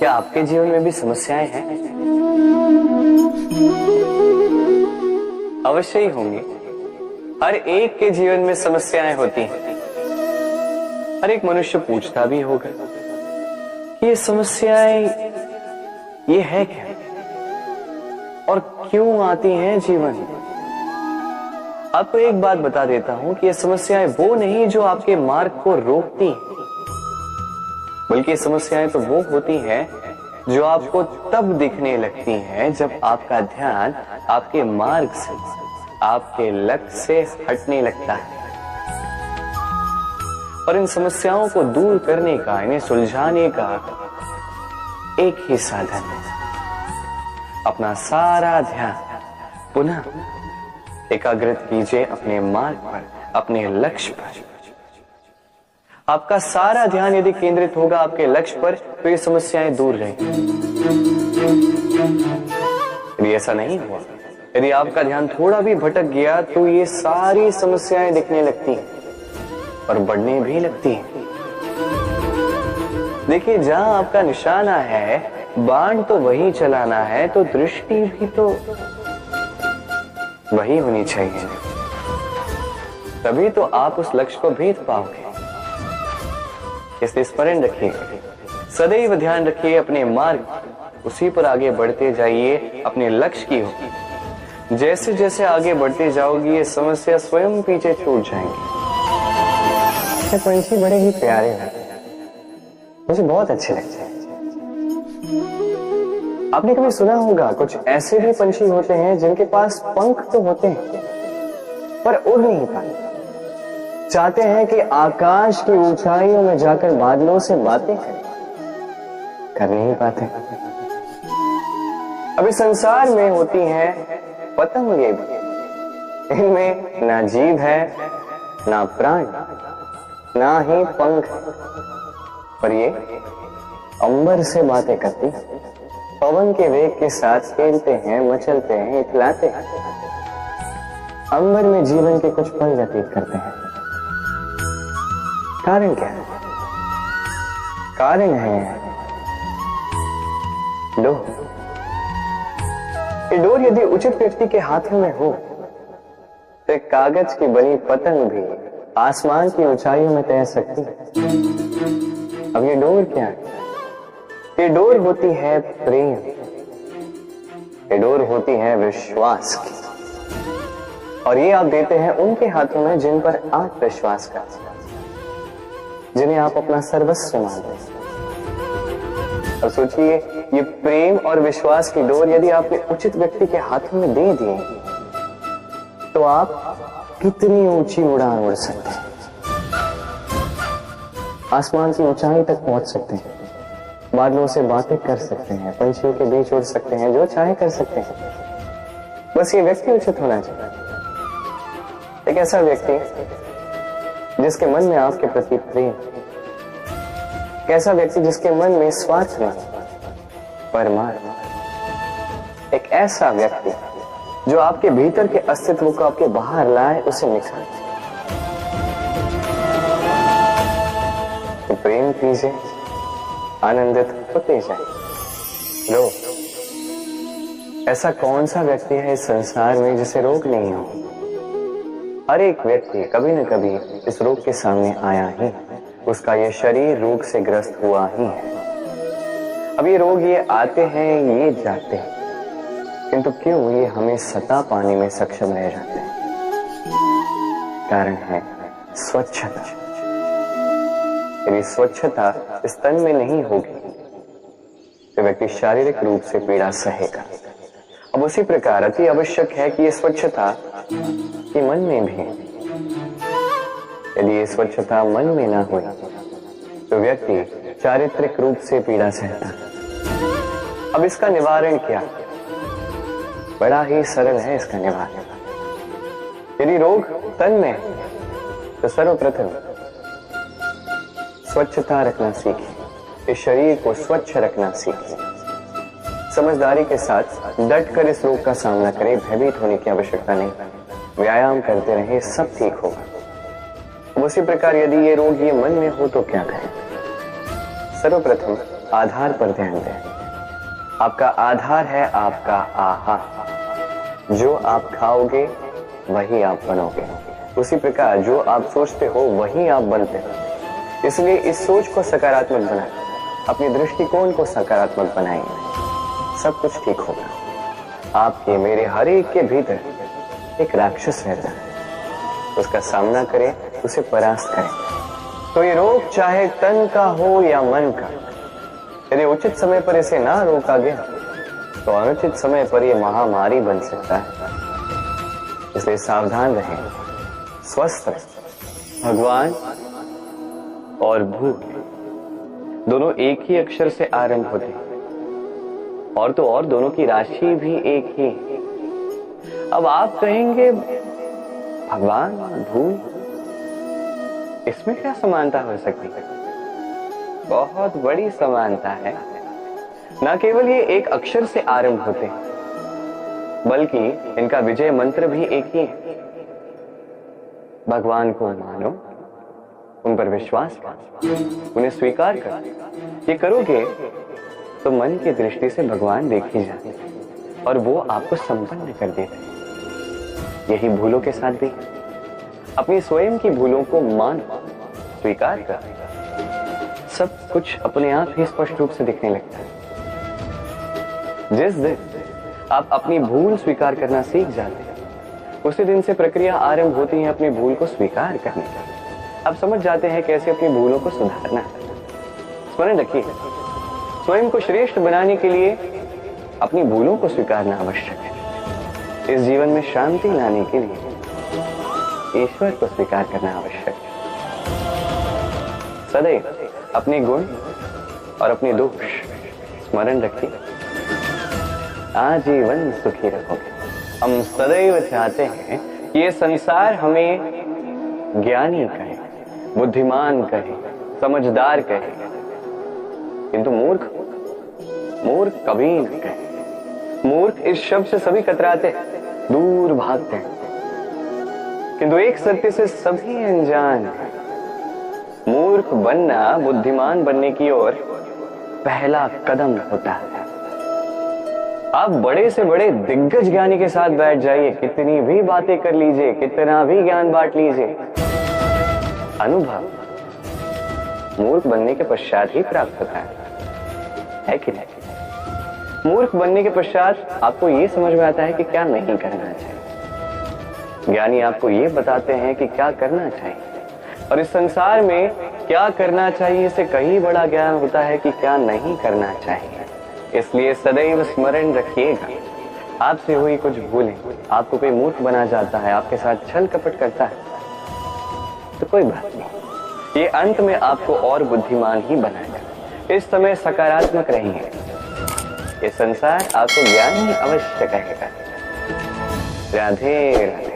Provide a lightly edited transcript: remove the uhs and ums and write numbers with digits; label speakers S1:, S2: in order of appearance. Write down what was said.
S1: क्या आपके जीवन में भी समस्याएं हैं? अवश्य ही होंगी। हर एक के जीवन में समस्याएं होती हैं। हर एक मनुष्य पूछता भी होगा कि ये समस्याएं ये है क्या और क्यों आती हैं जीवन में। आपको एक बात बता देता हूं कि ये समस्याएं वो नहीं जो आपके मार्ग को रोकती हैं, बल्कि समस्याएं तो वो होती हैं जो आपको तब दिखने लगती हैं जब आपका ध्यान आपके मार्ग से, आपके लक्ष्य से हटने लगता है। और इन समस्याओं को दूर करने का, इन्हें सुलझाने का एक ही साधन है, अपना सारा ध्यान पुनः एकाग्रित कीजिए अपने मार्ग पर, अपने लक्ष्य पर। आपका सारा ध्यान यदि केंद्रित होगा आपके लक्ष्य पर तो ये समस्याएं दूर रहेंगी। यदि ऐसा नहीं हुआ, यदि आपका ध्यान थोड़ा भी भटक गया तो ये सारी समस्याएं दिखने लगती हैं और बढ़ने भी लगती हैं। देखिए, जहां आपका निशाना है, बाण तो वही चलाना है, तो दृष्टि भी तो वही होनी चाहिए। तभी तो आप उस लक्ष्य को भेद पाओगे। इसलिए स्मरण रखिए, सदैव ध्यान रखिए अपने मार्ग, उसी पर आगे बढ़ते जाइए अपने लक्ष्य की ओर। जैसे जैसे आगे बढ़ते जाओगी ये समस्या स्वयं पीछे छूट जाएंगी। ये पंछी बड़े ही प्यारे लगते हैं, मुझे बहुत अच्छे लगते हैं। आपने कभी सुना होगा कुछ ऐसे भी पंछी होते हैं जिनके पास पंख तो होते हैं पर उड़ नहीं पाते। चाहते हैं कि आकाश की ऊंचाइयों में जाकर बादलों से बातें कर नहीं पाते। अभी संसार में होती हैं पतंगे भी, इनमें ना जीभ है, ना प्राण, ना ही पंख, पर ये अंबर से बातें करती, पवन के वेग के साथ खेलते हैं, मचलते हैं, इतलाते हैं। अंबर में जीवन के कुछ पल व्यतीत करते हैं। कारण क्या है? कारण है डोर। ये डोर यदि उचित व्यक्ति के हाथों में हो तो एक कागज की बनी पतंग भी आसमान की ऊंचाइयों में तैर सकती है। अब ये डोर क्या है? ये डोर होती है प्रेम, ये डोर होती है विश्वास की, और ये आप देते हैं उनके हाथों में जिन पर आप विश्वास करते हैं, जिन्हें आप अपना सर्वस्व मानते हैं। और सोचिए, ये प्रेम और विश्वास की डोर यदि आपने उचित व्यक्ति के हाथों में दे दी तो आप कितनी ऊंची उड़ान उड़ सकते हैं, आसमान की ऊंचाई तक पहुंच सकते हैं, बादलों से बातें कर सकते हैं, पंछियों के बीच उड़ सकते हैं, जो चाहे कर सकते हैं। बस ये व्यक्ति उचित होना चाहिए। एक ऐसा व्यक्ति जिसके मन में आपके प्रति प्रेम, कैसा व्यक्ति जिसके मन में स्वार्थ नहीं, परमार्थ। एक ऐसा व्यक्ति जो आपके भीतर के अस्तित्व को आपके बाहर लाए, उसे निखारे। तो प्रेम कीजिए, आनंदित होते जाए। लो, ऐसा कौन सा व्यक्ति है इस संसार में जिसे रोग नहीं हो? हर एक व्यक्ति कभी न कभी इस रोग के सामने आया ही, उसका ये शरीर रोग से ग्रस्त हुआ ही है। अब ये रोग ये आते हैं, ये जाते हैं, किंतु क्यों ये हमें सता पाने में सक्षम रह जाते हैं? कारण है स्वच्छता। यदि स्वच्छता इस तन में नहीं होगी तो व्यक्ति शारीरिक रूप से पीड़ा सहेगा। अब उसी प्रकार अति आवश्यक है कि ये स्वच्छता कि मन में भी। यदि ये स्वच्छता मन में ना हुई तो व्यक्ति चारित्रिक रूप से पीड़ा सहता है। अब इसका निवारण क्या? बड़ा ही सरल है इसका निवारण। यदि रोग तन में तो सर्वप्रथम स्वच्छता रखना सीखिए, इस शरीर को स्वच्छ रखना सीखिए। समझदारी के साथ डटकर इस रोग का सामना करें, भयभीत होने की आवश्यकता नहीं। व्यायाम करते रहे, सब ठीक होगा। उसी प्रकार यदि ये रोग ये मन में हो तो क्या करें? सर्वप्रथम आधार पर ध्यान दें। आपका आधार है आपका आहार। जो आप खाओगे वही आप बनोगे। उसी प्रकार जो आप सोचते हो वही आप बनते हो। इसलिए इस सोच को सकारात्मक बनाएं, अपने दृष्टिकोण को सकारात्मक बनाइए। सब कुछ ठीक होगा। आपके मेरे हर एक के भीतर एक राक्षस रहता है, उसका सामना करें, उसे परास्त करें। तो ये रोग चाहे तन का हो या मन का, यदि उचित समय पर इसे ना रोका गया तो अनुचित समय पर यह महामारी बन सकता है। इसलिए सावधान रहें, स्वस्थ रहें। भगवान और भूत दोनों एक ही अक्षर से आरंभ होते हैं, और तो और दोनों की राशि भी एक ही। अब आप कहेंगे भगवान भूत, इसमें क्या समानता हो सकती है? बहुत बड़ी समानता है। न केवल ये एक अक्षर से आरंभ होते हैं, बल्कि इनका विजय मंत्र भी एक ही है। भगवान को मानो, उन पर विश्वास करो, उन्हें स्वीकार करो। ये करोगे तो मन की दृष्टि से भगवान देख ही जाते हैं और वो आपको संपन्न कर देते हैं। यही भूलों के साथ भी अपनी स्वयं की भूलों को मानो, स्वीकार करो, सब कुछ अपने आप ही स्पष्ट रूप से दिखने लगता है। जिस दिन आप अपनी भूल स्वीकार करना सीख जाते हैं, उसी दिन से प्रक्रिया आरंभ होती है अपनी भूल को स्वीकार करने की। आप समझ जाते हैं कैसे अपनी भूलों को सुधारना है। स्मरण रखिए, स्वयं को श्रेष्ठ बनाने के लिए अपनी भूलों को स्वीकारना आवश्यक है। इस जीवन में शांति लाने के लिए ईश्वर को स्वीकार करना आवश्यक है। सदैव अपने गुण और अपने दोष स्मरण रखिए, आजीवन सुखी रहोगे। हम सदैव चाहते हैं कि ये संसार हमें ज्ञानी कहे, बुद्धिमान कहे, समझदार कहे, किंतु मूर्ख कभी नहीं कहे। मूर्ख इस शब्द से सभी कतराते हैं, दूर भागते हैं, किंतु एक सत्य से सभी अनजान हैं। मूर्ख बनना बुद्धिमान बनने की ओर पहला कदम होता है। आप बड़े से बड़े दिग्गज ज्ञानी के साथ बैठ जाइए, कितनी भी बातें कर लीजिए, कितना भी ज्ञान बांट लीजिए, अनुभव मूर्ख बनने के पश्चात ही प्राप्त होता है कि नहीं? मूर्ख बनने के पश्चात आपको यह समझ में आता है कि क्या नहीं करना चाहिए। ज्ञानी आपको यह बताते हैं कि क्या करना चाहिए, और इस संसार में क्या करना चाहिए से कहीं बड़ा ज्ञान होता है कि क्या नहीं करना चाहिए। इसलिए सदैव स्मरण रखिएगा, आपसे हुई कुछ भूलें आपको कोई मूर्ख बना जाता है, आपके साथ छल कपट करता है, तो कोई बात नहीं, ये अंत में आपको और बुद्धिमान ही बनाएगा। इस समय सकारात्मक रहिए, ये संसार आपको ज्ञान ही अवश्य कहेगा। राधे राधे।